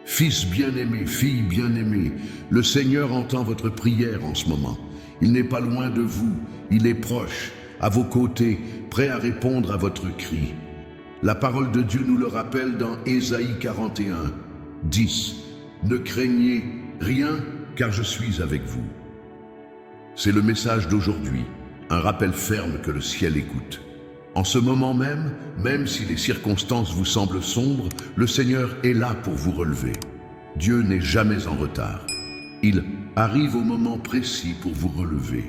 Fils bien-aimé, fille bien-aimée, le Seigneur entend votre prière en ce moment. Il n'est pas loin de vous, il est proche, à vos côtés, prêt à répondre à votre cri. La parole de Dieu nous le rappelle dans Ésaïe 41, 10. Ne craignez rien, car je suis avec vous. C'est le message d'aujourd'hui, un rappel ferme que le ciel écoute. En ce moment même si les circonstances vous semblent sombres, le Seigneur est là pour vous relever. Dieu n'est jamais en retard. Il arrive au moment précis pour vous relever.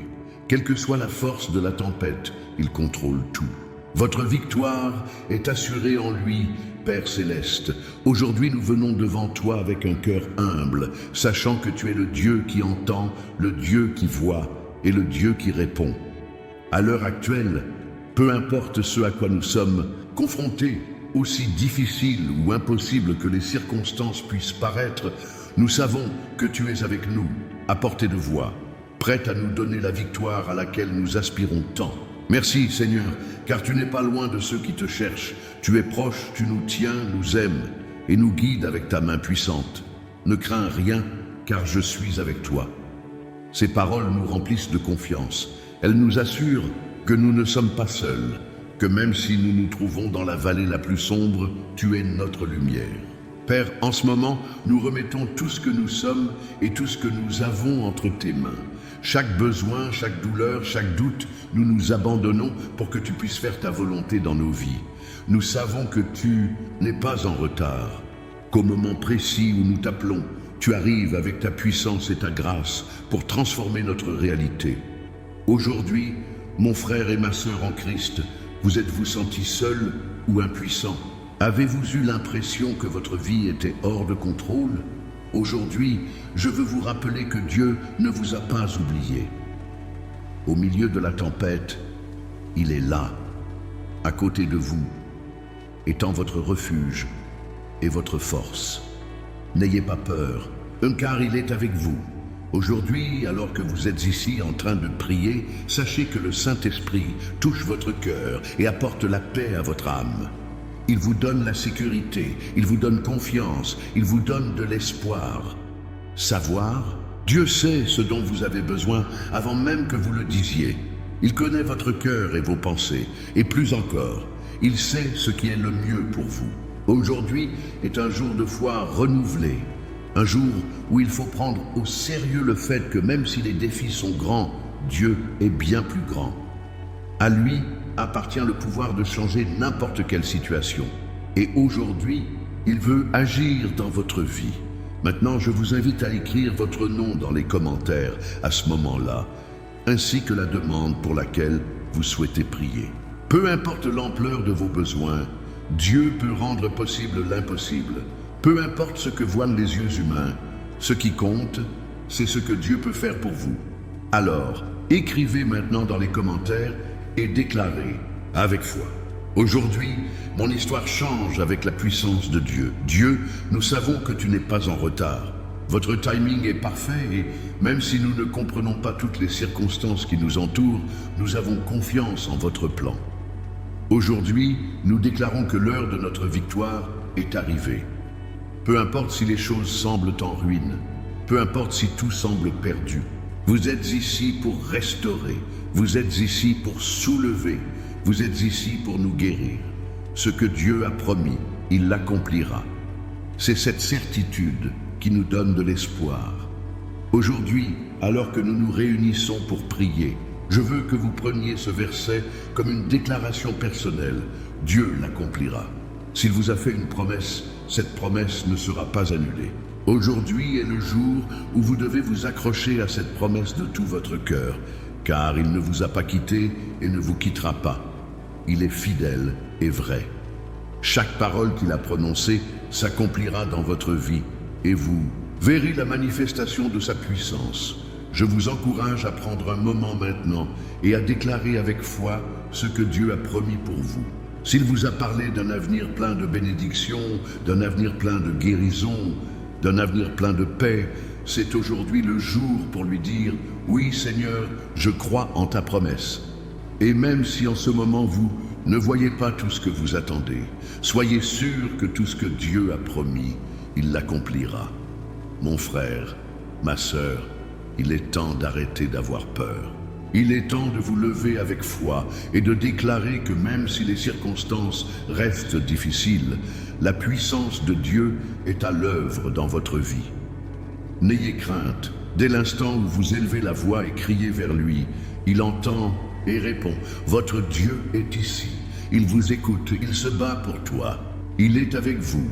Quelle que soit la force de la tempête, il contrôle tout. Votre victoire est assurée en lui, Père Céleste. Aujourd'hui, nous venons devant toi avec un cœur humble, sachant que tu es le Dieu qui entend, le Dieu qui voit et le Dieu qui répond. À l'heure actuelle, peu importe ce à quoi nous sommes confrontés, aussi difficile ou impossible que les circonstances puissent paraître, nous savons que tu es avec nous, à portée de voix, prête à nous donner la victoire à laquelle nous aspirons tant. Merci Seigneur, car tu n'es pas loin de ceux qui te cherchent. Tu es proche, tu nous tiens, nous aimes et nous guides avec ta main puissante. Ne crains rien, car je suis avec toi. Ces paroles nous remplissent de confiance. Elles nous assurent que nous ne sommes pas seuls, que même si nous nous trouvons dans la vallée la plus sombre, tu es notre lumière. Père, en ce moment, nous remettons tout ce que nous sommes et tout ce que nous avons entre tes mains. Chaque besoin, chaque douleur, chaque doute, nous nous abandonnons pour que tu puisses faire ta volonté dans nos vies. Nous savons que tu n'es pas en retard, qu'au moment précis où nous t'appelons, tu arrives avec ta puissance et ta grâce pour transformer notre réalité. Aujourd'hui, mon frère et ma sœur en Christ, vous êtes-vous sentis seuls ou impuissants? Avez-vous eu l'impression que votre vie était hors de contrôle? Aujourd'hui, je veux vous rappeler que Dieu ne vous a pas oublié. Au milieu de la tempête, il est là, à côté de vous, étant votre refuge et votre force. N'ayez pas peur, car il est avec vous. Aujourd'hui, alors que vous êtes ici en train de prier, sachez que le Saint-Esprit touche votre cœur et apporte la paix à votre âme. Il vous donne la sécurité, il vous donne confiance, il vous donne de l'espoir. Savoir, Dieu sait ce dont vous avez besoin avant même que vous le disiez. Il connaît votre cœur et vos pensées, et plus encore, il sait ce qui est le mieux pour vous. Aujourd'hui est un jour de foi renouvelé. Un jour où il faut prendre au sérieux le fait que même si les défis sont grands, Dieu est bien plus grand. À lui appartient le pouvoir de changer n'importe quelle situation. Et aujourd'hui, il veut agir dans votre vie. Maintenant, je vous invite à écrire votre nom dans les commentaires à ce moment-là, ainsi que la demande pour laquelle vous souhaitez prier. Peu importe l'ampleur de vos besoins, Dieu peut rendre possible l'impossible. Peu importe ce que voient les yeux humains, ce qui compte, c'est ce que Dieu peut faire pour vous. Alors, écrivez maintenant dans les commentaires et déclarez avec foi. Aujourd'hui, mon histoire change avec la puissance de Dieu. Dieu, nous savons que tu n'es pas en retard. Votre timing est parfait et même si nous ne comprenons pas toutes les circonstances qui nous entourent, nous avons confiance en votre plan. Aujourd'hui, nous déclarons que l'heure de notre victoire est arrivée. Peu importe si les choses semblent en ruine, peu importe si tout semble perdu, vous êtes ici pour restaurer, vous êtes ici pour soulever, vous êtes ici pour nous guérir. Ce que Dieu a promis, il l'accomplira. C'est cette certitude qui nous donne de l'espoir. Aujourd'hui, alors que nous nous réunissons pour prier, je veux que vous preniez ce verset comme une déclaration personnelle. Dieu l'accomplira. S'il vous a fait une promesse, cette promesse ne sera pas annulée. Aujourd'hui est le jour où vous devez vous accrocher à cette promesse de tout votre cœur, car il ne vous a pas quitté et ne vous quittera pas. Il est fidèle et vrai. Chaque parole qu'il a prononcée s'accomplira dans votre vie, et vous verrez la manifestation de sa puissance. Je vous encourage à prendre un moment maintenant et à déclarer avec foi ce que Dieu a promis pour vous. S'il vous a parlé d'un avenir plein de bénédictions, d'un avenir plein de guérison, d'un avenir plein de paix, c'est aujourd'hui le jour pour lui dire « Oui Seigneur, je crois en ta promesse ». Et même si en ce moment vous ne voyez pas tout ce que vous attendez, soyez sûr que tout ce que Dieu a promis, il l'accomplira. Mon frère, ma sœur, il est temps d'arrêter d'avoir peur. Il est temps de vous lever avec foi et de déclarer que même si les circonstances restent difficiles, la puissance de Dieu est à l'œuvre dans votre vie. N'ayez crainte, dès l'instant où vous élevez la voix et criez vers lui, il entend et répond. Votre Dieu est ici, il vous écoute, il se bat pour toi, il est avec vous.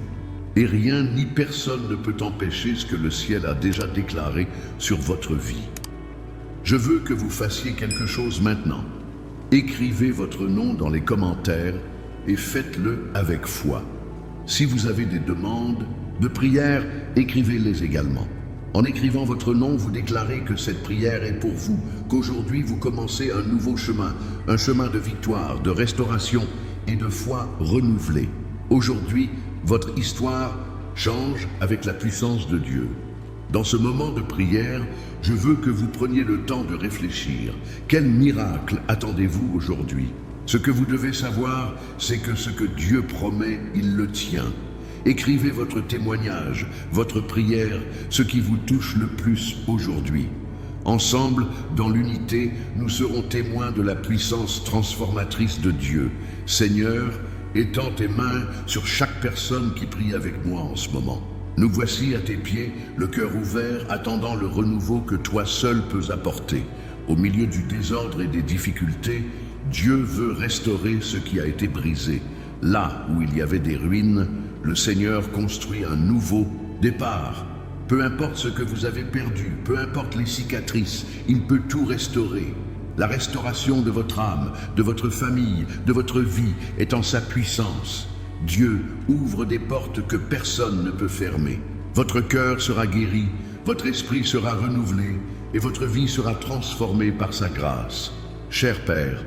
Et rien ni personne ne peut empêcher ce que le ciel a déjà déclaré sur votre vie. Je veux que vous fassiez quelque chose maintenant. Écrivez votre nom dans les commentaires et faites-le avec foi. Si vous avez des demandes de prière, écrivez-les également. En écrivant votre nom, vous déclarez que cette prière est pour vous, qu'aujourd'hui vous commencez un nouveau chemin, un chemin de victoire, de restauration et de foi renouvelée. Aujourd'hui, votre histoire change avec la puissance de Dieu. Dans ce moment de prière, je veux que vous preniez le temps de réfléchir. Quel miracle attendez-vous aujourd'hui? Ce que vous devez savoir, c'est que ce que Dieu promet, il le tient. Écrivez votre témoignage, votre prière, ce qui vous touche le plus aujourd'hui. Ensemble, dans l'unité, nous serons témoins de la puissance transformatrice de Dieu. Seigneur, étends tes mains sur chaque personne qui prie avec moi en ce moment. Nous voici à tes pieds, le cœur ouvert, attendant le renouveau que toi seul peux apporter. Au milieu du désordre et des difficultés, Dieu veut restaurer ce qui a été brisé. Là où il y avait des ruines, le Seigneur construit un nouveau départ. Peu importe ce que vous avez perdu, peu importe les cicatrices, il peut tout restaurer. La restauration de votre âme, de votre famille, de votre vie est en sa puissance. Dieu ouvre des portes que personne ne peut fermer. Votre cœur sera guéri, votre esprit sera renouvelé et votre vie sera transformée par sa grâce. Cher Père,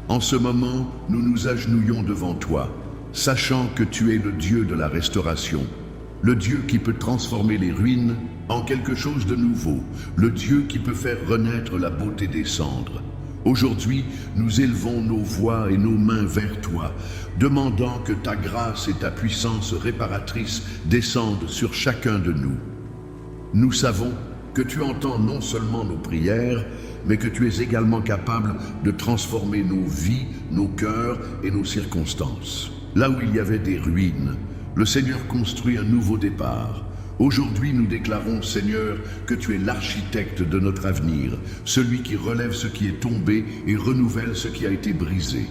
en ce moment, nous nous agenouillons devant toi, sachant que tu es le Dieu de la restauration, le Dieu qui peut transformer les ruines en quelque chose de nouveau, le Dieu qui peut faire renaître la beauté des cendres. Aujourd'hui, nous élevons nos voix et nos mains vers toi, demandant que ta grâce et ta puissance réparatrice descendent sur chacun de nous. Nous savons que tu entends non seulement nos prières, mais que tu es également capable de transformer nos vies, nos cœurs et nos circonstances. Là où il y avait des ruines, le Seigneur construit un nouveau départ. Aujourd'hui, nous déclarons, Seigneur, que tu es l'architecte de notre avenir, celui qui relève ce qui est tombé et renouvelle ce qui a été brisé.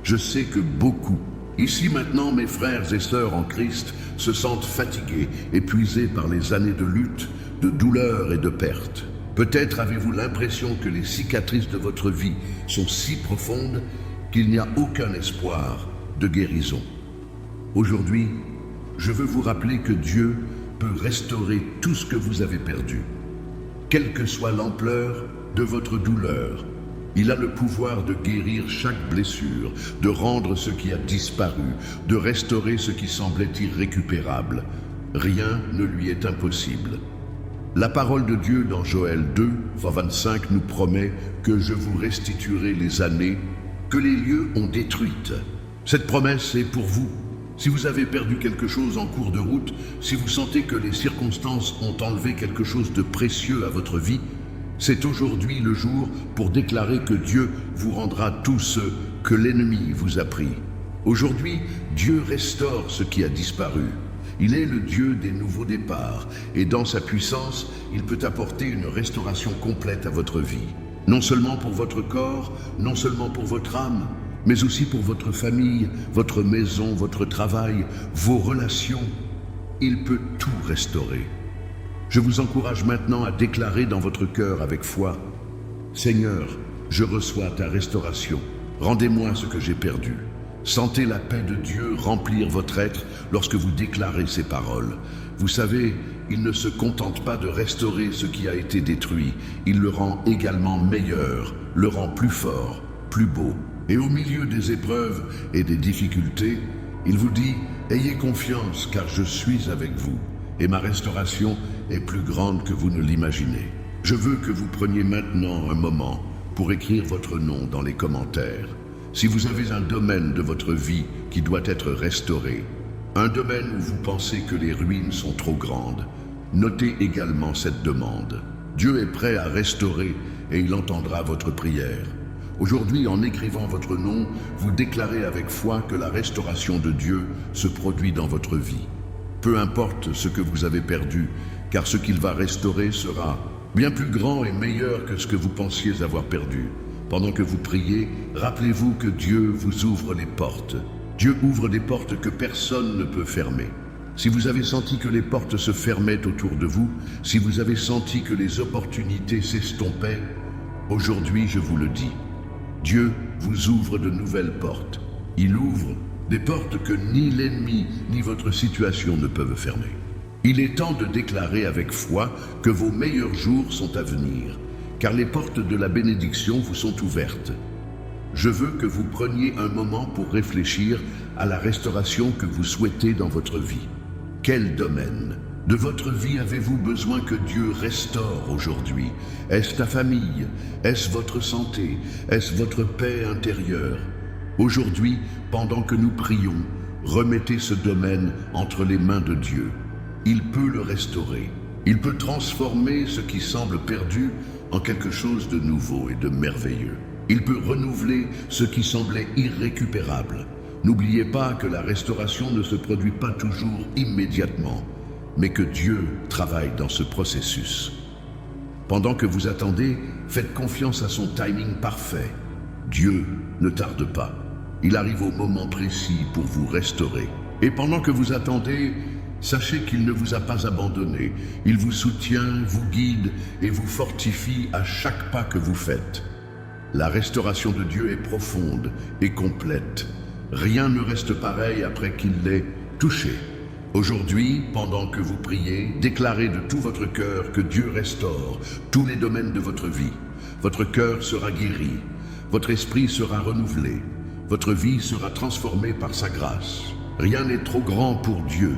Je sais que beaucoup, ici maintenant, mes frères et sœurs en Christ, se sentent fatigués, épuisés par les années de lutte, de douleur et de perte. Peut-être avez-vous l'impression que les cicatrices de votre vie sont si profondes qu'il n'y a aucun espoir de guérison. Aujourd'hui, je veux vous rappeler que Dieu peut restaurer tout ce que vous avez perdu. Quelle que soit l'ampleur de votre douleur, il a le pouvoir de guérir chaque blessure, de rendre ce qui a disparu, de restaurer ce qui semblait irrécupérable. Rien ne lui est impossible. La parole de Dieu dans Joël 2, 25 nous promet que je vous restituerai les années que les lieux ont détruites. Cette promesse est pour vous. Si vous avez perdu quelque chose en cours de route, si vous sentez que les circonstances ont enlevé quelque chose de précieux à votre vie, c'est aujourd'hui le jour pour déclarer que Dieu vous rendra tout ce que l'ennemi vous a pris. Aujourd'hui, Dieu restaure ce qui a disparu. Il est le Dieu des nouveaux départs et dans sa puissance, il peut apporter une restauration complète à votre vie. Non seulement pour votre corps, non seulement pour votre âme, mais aussi pour votre famille, votre maison, votre travail, vos relations. Il peut tout restaurer. Je vous encourage maintenant à déclarer dans votre cœur avec foi, « Seigneur, je reçois ta restauration. Rendez-moi ce que j'ai perdu. » Sentez la paix de Dieu remplir votre être lorsque vous déclarez ces paroles. Vous savez, il ne se contente pas de restaurer ce qui a été détruit, il le rend également meilleur, le rend plus fort, plus beau. Et au milieu des épreuves et des difficultés, il vous dit « Ayez confiance car je suis avec vous et ma restauration est plus grande que vous ne l'imaginez. » Je veux que vous preniez maintenant un moment pour écrire votre nom dans les commentaires. Si vous avez un domaine de votre vie qui doit être restauré, Un domaine où vous pensez que les ruines sont trop grandes. Notez également cette demande. Dieu est prêt à restaurer et il entendra votre prière. Aujourd'hui, en écrivant votre nom, vous déclarez avec foi que la restauration de Dieu se produit dans votre vie. Peu importe ce que vous avez perdu, car ce qu'il va restaurer sera bien plus grand et meilleur que ce que vous pensiez avoir perdu. Pendant que vous priez, rappelez-vous que Dieu vous ouvre les portes. Dieu ouvre des portes que personne ne peut fermer. Si vous avez senti que les portes se fermaient autour de vous, si vous avez senti que les opportunités s'estompaient, aujourd'hui je vous le dis, Dieu vous ouvre de nouvelles portes. Il ouvre des portes que ni l'ennemi ni votre situation ne peuvent fermer. Il est temps de déclarer avec foi que vos meilleurs jours sont à venir, car les portes de la bénédiction vous sont ouvertes. Je veux que vous preniez un moment pour réfléchir à la restauration que vous souhaitez dans votre vie. Quel domaine de votre vie avez-vous besoin que Dieu restaure aujourd'hui? Est-ce ta famille? Est-ce votre santé? Est-ce votre paix intérieure? Aujourd'hui, pendant que nous prions, remettez ce domaine entre les mains de Dieu. Il peut le restaurer. Il peut transformer ce qui semble perdu en quelque chose de nouveau et de merveilleux. Il peut renouveler ce qui semblait irrécupérable. N'oubliez pas que la restauration ne se produit pas toujours immédiatement, mais que Dieu travaille dans ce processus. Pendant que vous attendez, faites confiance à son timing parfait. Dieu ne tarde pas. Il arrive au moment précis pour vous restaurer. Et pendant que vous attendez, sachez qu'il ne vous a pas abandonné. Il vous soutient, vous guide et vous fortifie à chaque pas que vous faites. La restauration de Dieu est profonde et complète. Rien ne reste pareil après qu'il l'ait touché. Aujourd'hui, pendant que vous priez, déclarez de tout votre cœur que Dieu restaure tous les domaines de votre vie. Votre cœur sera guéri, votre esprit sera renouvelé, votre vie sera transformée par sa grâce. Rien n'est trop grand pour Dieu.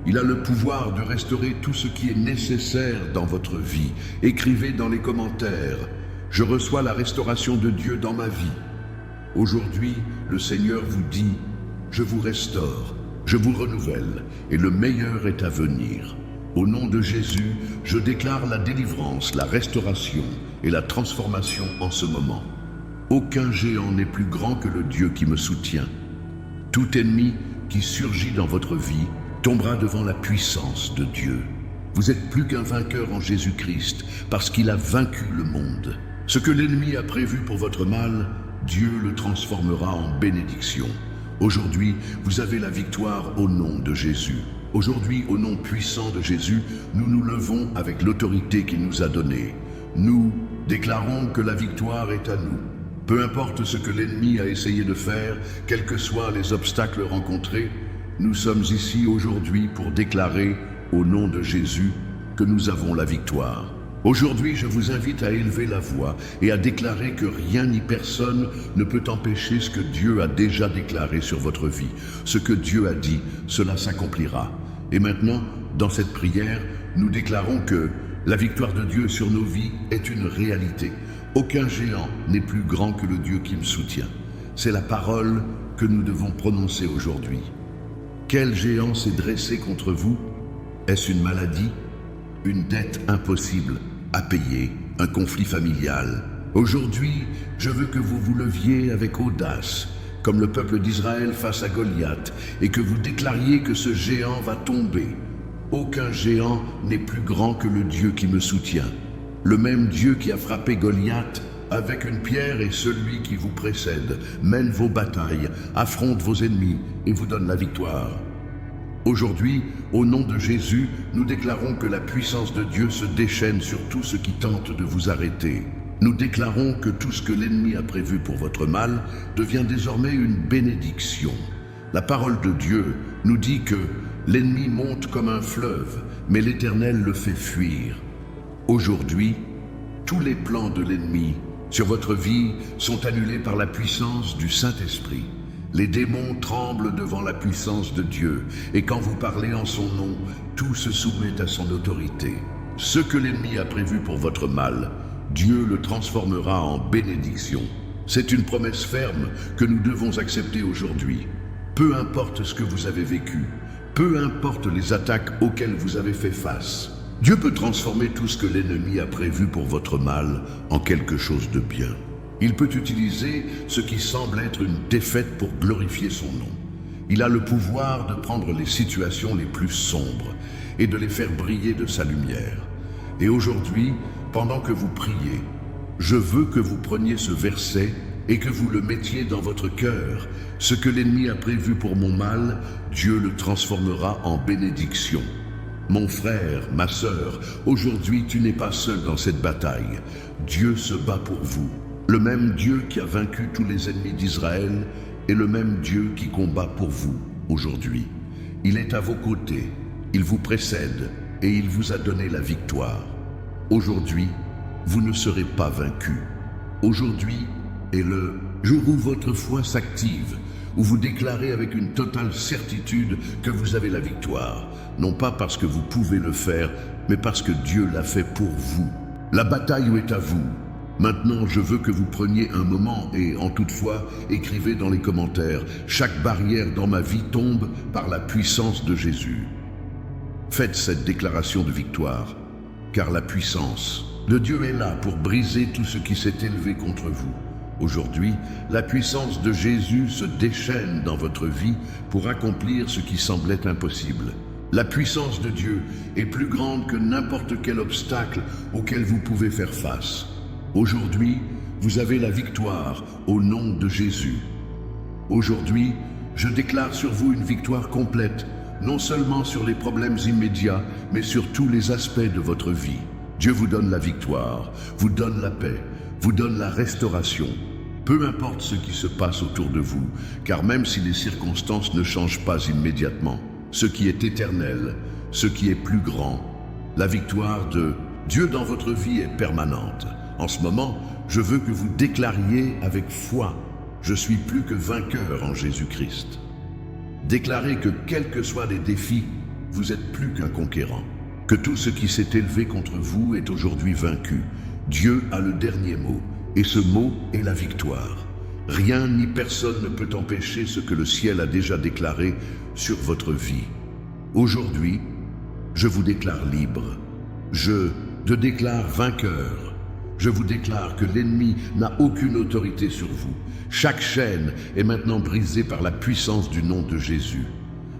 Il a le pouvoir de restaurer tout ce qui est nécessaire dans votre vie. Écrivez dans les commentaires: je reçois la restauration de Dieu dans ma vie. Aujourd'hui, le Seigneur vous dit: je vous restaure, je vous renouvelle, et le meilleur est à venir. Au nom de Jésus, je déclare la délivrance, la restauration et la transformation en ce moment. Aucun géant n'est plus grand que le Dieu qui me soutient. Tout ennemi qui surgit dans votre vie tombera devant la puissance de Dieu. Vous êtes plus qu'un vainqueur en Jésus-Christ, parce qu'il a vaincu le monde. Ce que l'ennemi a prévu pour votre mal, Dieu le transformera en bénédiction. Aujourd'hui, vous avez la victoire au nom de Jésus. Aujourd'hui, au nom puissant de Jésus, nous nous levons avec l'autorité qu'il nous a donnée. Nous déclarons que la victoire est à nous. Peu importe ce que l'ennemi a essayé de faire, quels que soient les obstacles rencontrés, nous sommes ici aujourd'hui pour déclarer, au nom de Jésus, que nous avons la victoire. Aujourd'hui, je vous invite à élever la voix et à déclarer que rien ni personne ne peut empêcher ce que Dieu a déjà déclaré sur votre vie. Ce que Dieu a dit, cela s'accomplira. Et maintenant, dans cette prière, nous déclarons que la victoire de Dieu sur nos vies est une réalité. Aucun géant n'est plus grand que le Dieu qui me soutient. C'est la parole que nous devons prononcer aujourd'hui. Quel géant s'est dressé contre vous? Est-ce une maladie? Une dette impossible à payer? Un conflit familial? Aujourd'hui, je veux que vous vous leviez avec audace, comme le peuple d'Israël face à Goliath, et que vous déclariez que ce géant va tomber. Aucun géant n'est plus grand que le Dieu qui me soutient. Le même Dieu qui a frappé Goliath avec une pierre est celui qui vous précède, mène vos batailles, affronte vos ennemis et vous donne la victoire. Aujourd'hui, au nom de Jésus, nous déclarons que la puissance de Dieu se déchaîne sur tout ce qui tente de vous arrêter. Nous déclarons que tout ce que l'ennemi a prévu pour votre mal devient désormais une bénédiction. La parole de Dieu nous dit que l'ennemi monte comme un fleuve, mais l'Éternel le fait fuir. Aujourd'hui, tous les plans de l'ennemi sur votre vie sont annulés par la puissance du Saint-Esprit. Les démons tremblent devant la puissance de Dieu, et quand vous parlez en son nom, tout se soumet à son autorité. Ce que l'ennemi a prévu pour votre mal, Dieu le transformera en bénédiction. C'est une promesse ferme que nous devons accepter aujourd'hui. Peu importe ce que vous avez vécu, Peu importe les attaques auxquelles vous avez fait face, Dieu peut transformer tout ce que l'ennemi a prévu pour votre mal en quelque chose de bien. Il peut utiliser ce qui semble être une défaite pour glorifier son nom. Il a le pouvoir de prendre les situations les plus sombres et de les faire briller de sa lumière. Et aujourd'hui, pendant que vous priez, je veux que vous preniez ce verset et que vous le mettiez dans votre cœur. Ce que l'ennemi a prévu pour mon mal, Dieu le transformera en bénédiction. Mon frère, ma sœur, aujourd'hui tu n'es pas seul dans cette bataille. Dieu se bat pour vous. Le même Dieu qui a vaincu tous les ennemis d'Israël est le même Dieu qui combat pour vous aujourd'hui. Il est à vos côtés, il vous précède et il vous a donné la victoire. Aujourd'hui, vous ne serez pas vaincus. Aujourd'hui est le jour où votre foi s'active, où vous déclarez avec une totale certitude que vous avez la victoire, non pas parce que vous pouvez le faire, mais parce que Dieu l'a fait pour vous. La bataille est à vous. Maintenant, je veux que vous preniez un moment et, en toutefois, écrivez dans les commentaires « Chaque barrière dans ma vie tombe par la puissance de Jésus ». Faites cette déclaration de victoire, car la puissance de Dieu est là pour briser tout ce qui s'est élevé contre vous. Aujourd'hui, la puissance de Jésus se déchaîne dans votre vie pour accomplir ce qui semblait impossible. La puissance de Dieu est plus grande que n'importe quel obstacle auquel vous pouvez faire face. Aujourd'hui, vous avez la victoire au nom de Jésus. Aujourd'hui, je déclare sur vous une victoire complète, non seulement sur les problèmes immédiats, mais sur tous les aspects de votre vie. Dieu vous donne la victoire, vous donne la paix, vous donne la restauration. Peu importe ce qui se passe autour de vous, car même si les circonstances ne changent pas immédiatement, ce qui est éternel, ce qui est plus grand, la victoire de Dieu dans votre vie est permanente. En ce moment, je veux que vous déclariez avec foi « Je suis plus que vainqueur en Jésus-Christ ». Déclarez que quels que soient les défis, vous êtes plus qu'un conquérant. Que tout ce qui s'est élevé contre vous est aujourd'hui vaincu. Dieu a le dernier mot, et ce mot est la victoire. Rien ni personne ne peut empêcher ce que le ciel a déjà déclaré sur votre vie. Aujourd'hui, je vous déclare libre. Je te déclare vainqueur. Je vous déclare que l'ennemi n'a aucune autorité sur vous. Chaque chaîne est maintenant brisée par la puissance du nom de Jésus.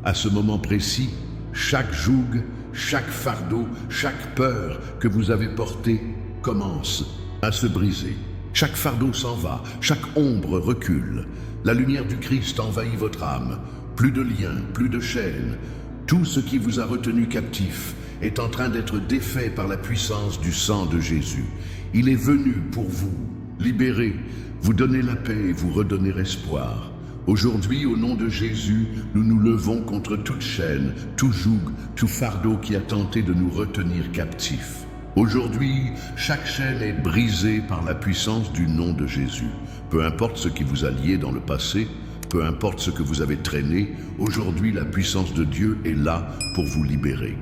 À ce moment précis, chaque joug, chaque fardeau, chaque peur que vous avez portée commence à se briser. Chaque fardeau s'en va, chaque ombre recule. La lumière du Christ envahit votre âme. Plus de liens, plus de chaînes. Tout ce qui vous a retenu captif est en train d'être défait par la puissance du sang de Jésus. Il est venu pour vous libérer, vous donner la paix et vous redonner espoir. Aujourd'hui, au nom de Jésus, nous nous levons contre toute chaîne, tout joug, tout fardeau qui a tenté de nous retenir captifs. Aujourd'hui, chaque chaîne est brisée par la puissance du nom de Jésus. Peu importe ce qui vous a lié dans le passé, peu importe ce que vous avez traîné, aujourd'hui la puissance de Dieu est là pour vous libérer.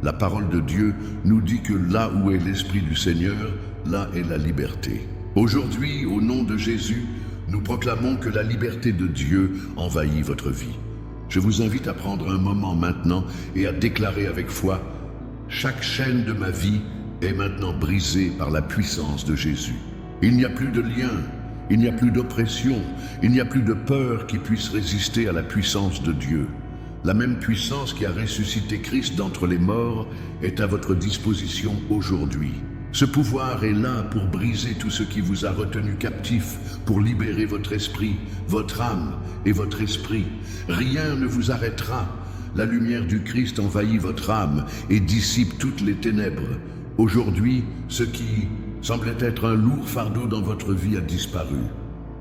La parole de Dieu nous dit que là où est l'Esprit du Seigneur, là est la liberté. Aujourd'hui, au nom de Jésus, nous proclamons que la liberté de Dieu envahit votre vie. Je vous invite à prendre un moment maintenant et à déclarer avec foi « Chaque chaîne de ma vie est maintenant brisée par la puissance de Jésus. Il n'y a plus de lien, il n'y a plus d'oppression, il n'y a plus de peur qui puisse résister à la puissance de Dieu. La même puissance qui a ressuscité Christ d'entre les morts est à votre disposition aujourd'hui. Ce pouvoir est là pour briser tout ce qui vous a retenu captif, pour libérer votre esprit, votre âme et votre esprit. Rien ne vous arrêtera. La lumière du Christ envahit votre âme et dissipe toutes les ténèbres. Aujourd'hui, ce qui semblait être un lourd fardeau dans votre vie a disparu.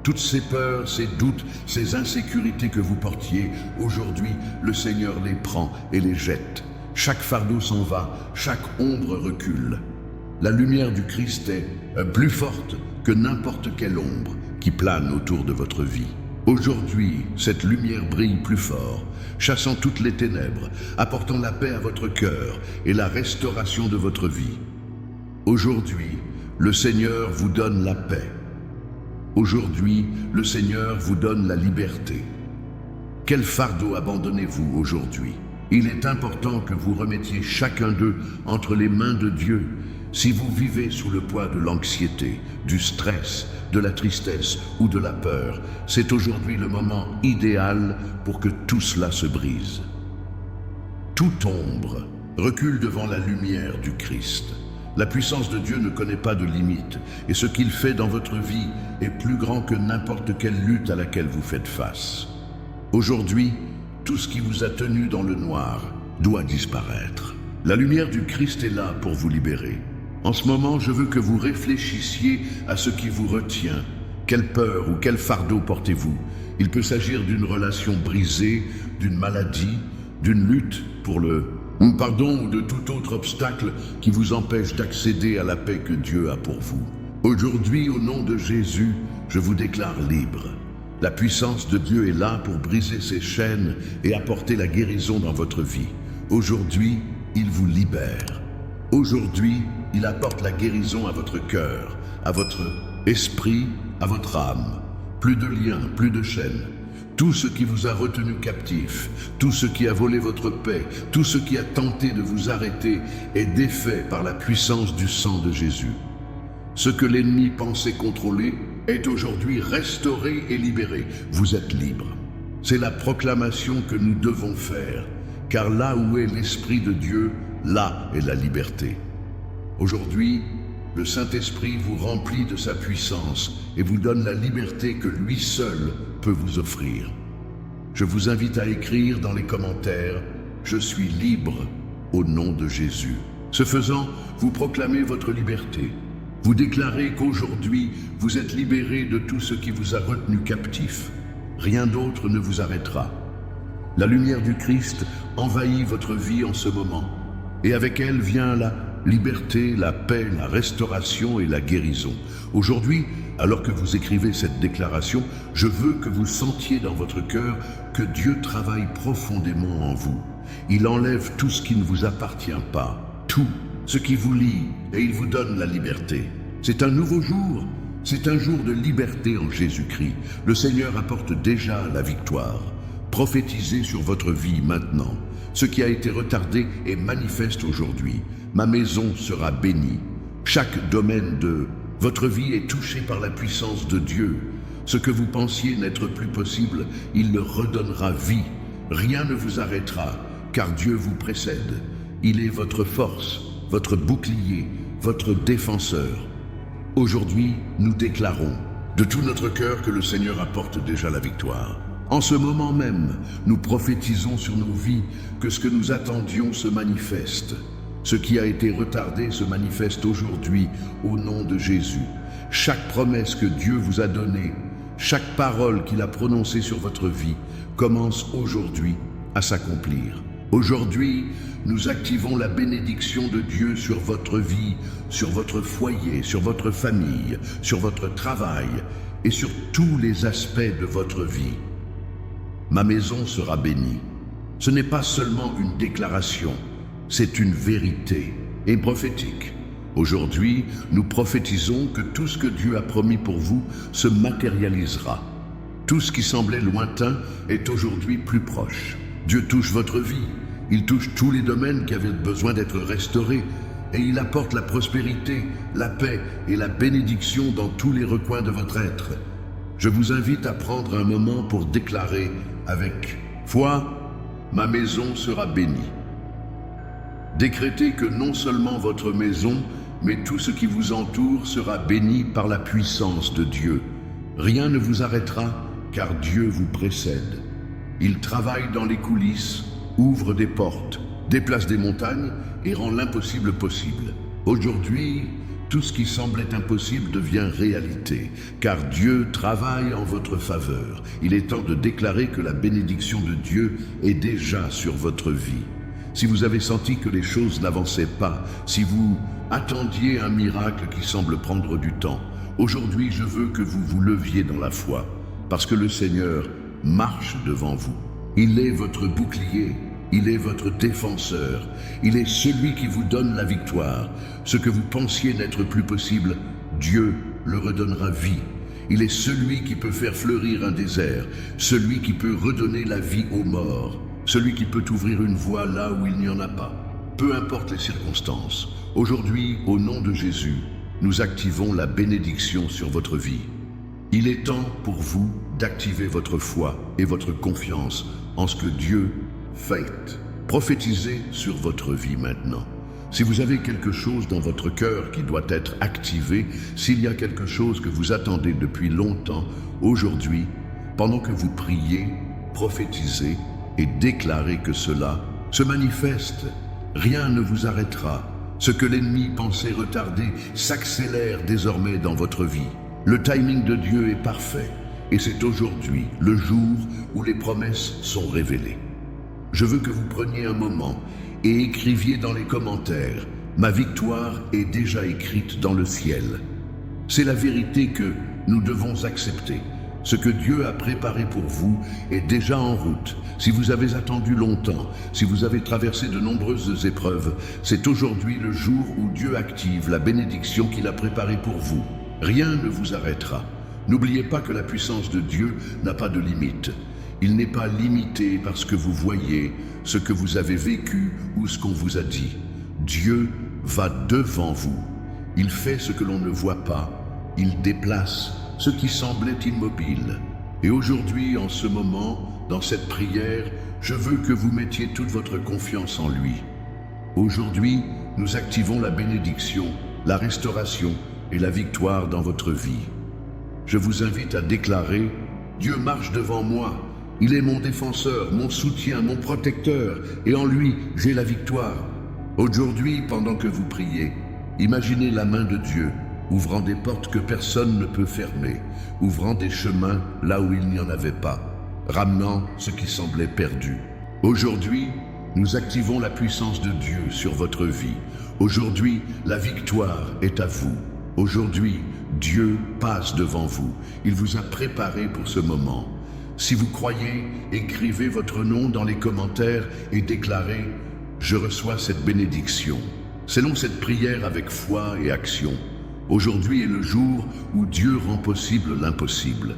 Toutes ces peurs, ces doutes, ces insécurités que vous portiez, aujourd'hui, le Seigneur les prend et les jette. Chaque fardeau s'en va, chaque ombre recule. La lumière du Christ est plus forte que n'importe quelle ombre qui plane autour de votre vie. Aujourd'hui, cette lumière brille plus fort, chassant toutes les ténèbres, apportant la paix à votre cœur et la restauration de votre vie. Aujourd'hui, le Seigneur vous donne la paix. Aujourd'hui, le Seigneur vous donne la liberté. quel fardeau abandonnez-vous aujourd'hui? Il est important que vous remettiez chacun d'eux entre les mains de Dieu. Si vous vivez sous le poids de l'anxiété, du stress, de la tristesse ou de la peur, c'est aujourd'hui le moment idéal pour que tout cela se brise. Toute ombre recule devant la lumière du Christ. La puissance de Dieu ne connaît pas de limite, et ce qu'il fait dans votre vie est plus grand que n'importe quelle lutte à laquelle vous faites face. Aujourd'hui, tout ce qui vous a tenu dans le noir doit disparaître. La lumière du Christ est là pour vous libérer. En ce moment, je veux que vous réfléchissiez à ce qui vous retient. Quelle peur ou quel fardeau portez-vous? Il peut s'agir d'une relation brisée, d'une maladie, d'une lutte pour le pardon ou de tout autre obstacle qui vous empêche d'accéder à la paix que Dieu a pour vous. Aujourd'hui, au nom de Jésus, je vous déclare libre. La puissance de Dieu est là pour briser ces chaînes et apporter la guérison dans votre vie. Aujourd'hui, il vous libère. Aujourd'hui, il apporte la guérison à votre cœur, à votre esprit, à votre âme. Plus de liens, plus de chaînes. Tout ce qui vous a retenu captif, tout ce qui a volé votre paix, tout ce qui a tenté de vous arrêter est défait par la puissance du sang de Jésus. Ce que l'ennemi pensait contrôler est aujourd'hui restauré et libéré. Vous êtes libre. C'est la proclamation que nous devons faire, car là où est l'Esprit de Dieu, là est la liberté. Aujourd'hui, le Saint-Esprit vous remplit de sa puissance et vous donne la liberté que lui seul peut vous offrir. Je vous invite à écrire dans les commentaires « Je suis libre au nom de Jésus ». Ce faisant, vous proclamez votre liberté. Vous déclarez qu'aujourd'hui, vous êtes libéré de tout ce qui vous a retenu captif. Rien d'autre ne vous arrêtera. La lumière du Christ envahit votre vie en ce moment. Et avec elle vient la liberté, la paix, la restauration et la guérison. Aujourd'hui, alors que vous écrivez cette déclaration, je veux que vous sentiez dans votre cœur que Dieu travaille profondément en vous. Il enlève tout ce qui ne vous appartient pas, tout ce qui vous lie, et il vous donne la liberté. C'est un nouveau jour, c'est un jour de liberté en Jésus-Christ. Le Seigneur apporte déjà la victoire. Prophétisez sur votre vie maintenant. Ce qui a été retardé est manifeste aujourd'hui. Ma maison sera bénie. Chaque domaine de votre vie est touché par la puissance de Dieu. Ce que vous pensiez n'être plus possible, il le redonnera vie. Rien ne vous arrêtera, car Dieu vous précède. Il est votre force, votre bouclier, votre défenseur. Aujourd'hui, nous déclarons de tout notre cœur que le Seigneur apporte déjà la victoire. En ce moment même, nous prophétisons sur nos vies que ce que nous attendions se manifeste. Ce qui a été retardé se manifeste aujourd'hui au nom de Jésus. Chaque promesse que Dieu vous a donnée, chaque parole qu'il a prononcée sur votre vie, commence aujourd'hui à s'accomplir. Aujourd'hui, nous activons la bénédiction de Dieu sur votre vie, sur votre foyer, sur votre famille, sur votre travail et sur tous les aspects de votre vie. Ma maison sera bénie. Ce n'est pas seulement une déclaration, c'est une vérité et prophétique. Aujourd'hui, nous prophétisons que tout ce que Dieu a promis pour vous se matérialisera. Tout ce qui semblait lointain est aujourd'hui plus proche. Dieu touche votre vie, il touche tous les domaines qui avaient besoin d'être restaurés et il apporte la prospérité, la paix et la bénédiction dans tous les recoins de votre être. Je vous invite à prendre un moment pour déclarer avec foi, ma maison sera bénie. Décrétez que non seulement votre maison, mais tout ce qui vous entoure sera béni par la puissance de Dieu. Rien ne vous arrêtera, car Dieu vous précède. Il travaille dans les coulisses, ouvre des portes, déplace des montagnes et rend l'impossible possible. Aujourd'hui, tout ce qui semblait impossible devient réalité, car Dieu travaille en votre faveur. Il est temps de déclarer que la bénédiction de Dieu est déjà sur votre vie. Si vous avez senti que les choses n'avançaient pas, si vous attendiez un miracle qui semble prendre du temps, aujourd'hui je veux que vous vous leviez dans la foi, parce que le Seigneur marche devant vous. Il est votre bouclier, il est votre défenseur, il est celui qui vous donne la victoire. Ce que vous pensiez n'être plus possible, Dieu le redonnera vie. Il est celui qui peut faire fleurir un désert, celui qui peut redonner la vie aux morts, celui qui peut ouvrir une voie là où il n'y en a pas. Peu importe les circonstances, aujourd'hui, au nom de Jésus, nous activons la bénédiction sur votre vie. Il est temps pour vous d'activer votre foi et votre confiance en ce que Dieu fait. Prophétisez sur votre vie maintenant. Si vous avez quelque chose dans votre cœur qui doit être activé, s'il y a quelque chose que vous attendez depuis longtemps, aujourd'hui, pendant que vous priez, prophétisez et déclarez que cela se manifeste. Rien ne vous arrêtera. Ce que l'ennemi pensait retarder s'accélère désormais dans votre vie. Le timing de Dieu est parfait et c'est aujourd'hui le jour où les promesses sont révélées. Je veux que vous preniez un moment et écriviez dans les commentaires « Ma victoire est déjà écrite dans le ciel ». C'est la vérité que nous devons accepter. Ce que Dieu a préparé pour vous est déjà en route. Si vous avez attendu longtemps, si vous avez traversé de nombreuses épreuves, c'est aujourd'hui le jour où Dieu active la bénédiction qu'il a préparée pour vous. Rien ne vous arrêtera. N'oubliez pas que la puissance de Dieu n'a pas de limite. Il n'est pas limité par ce que vous voyez, ce que vous avez vécu ou ce qu'on vous a dit. Dieu va devant vous. Il fait ce que l'on ne voit pas. Il déplace ce qui semblait immobile. Et aujourd'hui, en ce moment, dans cette prière, je veux que vous mettiez toute votre confiance en lui. Aujourd'hui, nous activons la bénédiction, la restauration et la victoire dans votre vie. Je vous invite à déclarer « Dieu marche devant moi. Il est mon défenseur, mon soutien, mon protecteur, et en lui, j'ai la victoire. » Aujourd'hui, pendant que vous priez, imaginez la main de Dieu, ouvrant des portes que personne ne peut fermer, ouvrant des chemins là où il n'y en avait pas, ramenant ce qui semblait perdu. Aujourd'hui, nous activons la puissance de Dieu sur votre vie. Aujourd'hui, la victoire est à vous. Aujourd'hui, Dieu passe devant vous. Il vous a préparé pour ce moment. Si vous croyez, écrivez votre nom dans les commentaires et déclarez « Je reçois cette bénédiction ». Selon cette prière avec foi et action, aujourd'hui est le jour où Dieu rend possible l'impossible.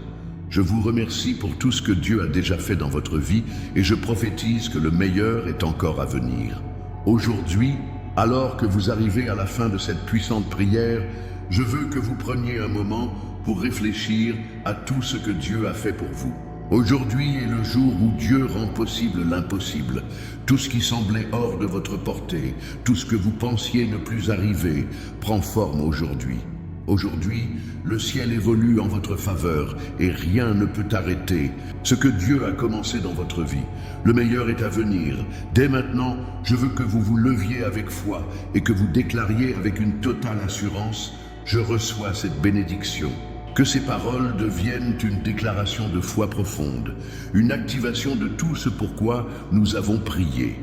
Je vous remercie pour tout ce que Dieu a déjà fait dans votre vie et je prophétise que le meilleur est encore à venir. Aujourd'hui, alors que vous arrivez à la fin de cette puissante prière, je veux que vous preniez un moment pour réfléchir à tout ce que Dieu a fait pour vous. Aujourd'hui est le jour où Dieu rend possible l'impossible. Tout ce qui semblait hors de votre portée, tout ce que vous pensiez ne plus arriver, prend forme aujourd'hui. Aujourd'hui, le ciel évolue en votre faveur et rien ne peut arrêter ce que Dieu a commencé dans votre vie. Le meilleur est à venir. Dès maintenant, je veux que vous vous leviez avec foi et que vous déclariez avec une totale assurance « Je reçois cette bénédiction ». Que ces paroles deviennent une déclaration de foi profonde, une activation de tout ce pourquoi nous avons prié.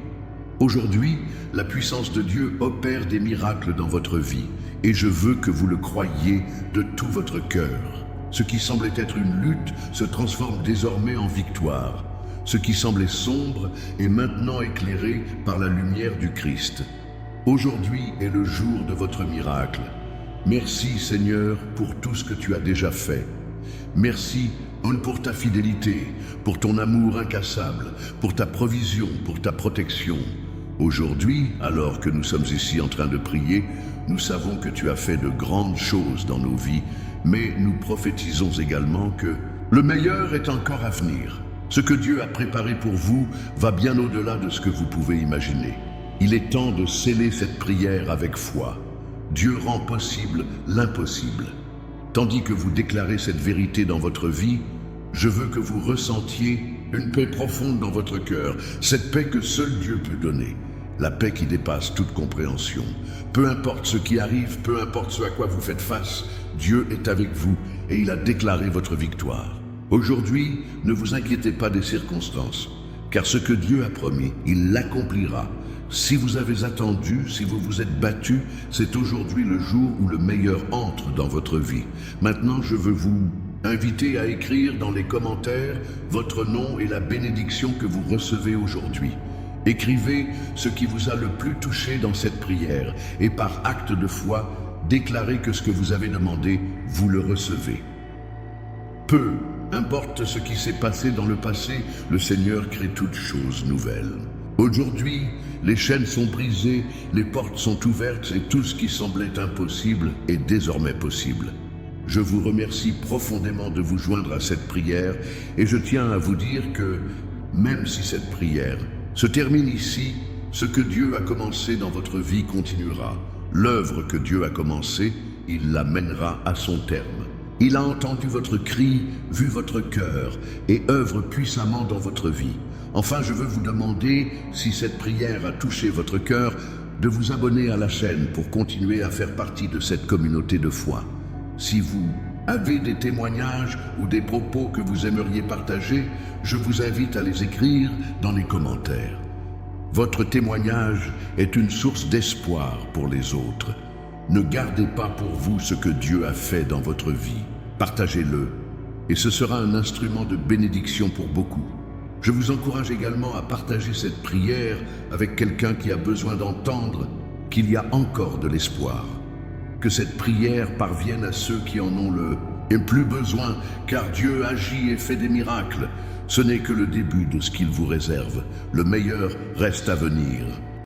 Aujourd'hui, la puissance de Dieu opère des miracles dans votre vie et je veux que vous le croyiez de tout votre cœur. Ce qui semblait être une lutte se transforme désormais en victoire. Ce qui semblait sombre est maintenant éclairé par la lumière du Christ. Aujourd'hui est le jour de votre miracle. Merci Seigneur pour tout ce que tu as déjà fait. Merci pour ta fidélité, pour ton amour incassable, pour ta provision, pour ta protection. Aujourd'hui, alors que nous sommes ici en train de prier, nous savons que tu as fait de grandes choses dans nos vies, mais nous prophétisons également que le meilleur est encore à venir. Ce que Dieu a préparé pour vous va bien au-delà de ce que vous pouvez imaginer. Il est temps de sceller cette prière avec foi. Dieu rend possible l'impossible. Tandis que vous déclarez cette vérité dans votre vie, je veux que vous ressentiez une paix profonde dans votre cœur, cette paix que seul Dieu peut donner, la paix qui dépasse toute compréhension. Peu importe ce qui arrive, peu importe ce à quoi vous faites face, Dieu est avec vous et il a déclaré votre victoire. Aujourd'hui, ne vous inquiétez pas des circonstances, car ce que Dieu a promis, il l'accomplira. Si vous avez attendu, si vous vous êtes battu, c'est aujourd'hui le jour où le meilleur entre dans votre vie. Maintenant, je veux vous inviter à écrire dans les commentaires votre nom et la bénédiction que vous recevez aujourd'hui. Écrivez ce qui vous a le plus touché dans cette prière et par acte de foi, déclarez que ce que vous avez demandé, vous le recevez. Peu importe ce qui s'est passé dans le passé, le Seigneur crée toutes choses nouvelles. Aujourd'hui, les chaînes sont brisées, les portes sont ouvertes et tout ce qui semblait impossible est désormais possible. Je vous remercie profondément de vous joindre à cette prière et je tiens à vous dire que, même si cette prière se termine ici, ce que Dieu a commencé dans votre vie continuera. L'œuvre que Dieu a commencée, il la mènera à son terme. Il a entendu votre cri, vu votre cœur et œuvre puissamment dans votre vie. Enfin, je veux vous demander, si cette prière a touché votre cœur, de vous abonner à la chaîne pour continuer à faire partie de cette communauté de foi. Si vous avez des témoignages ou des propos que vous aimeriez partager, je vous invite à les écrire dans les commentaires. Votre témoignage est une source d'espoir pour les autres. Ne gardez pas pour vous ce que Dieu a fait dans votre vie. Partagez-le et ce sera un instrument de bénédiction pour beaucoup. Je vous encourage également à partager cette prière avec quelqu'un qui a besoin d'entendre qu'il y a encore de l'espoir. Que cette prière parvienne à ceux qui en ont le plus besoin, car Dieu agit et fait des miracles. Ce n'est que le début de ce qu'il vous réserve. Le meilleur reste à venir.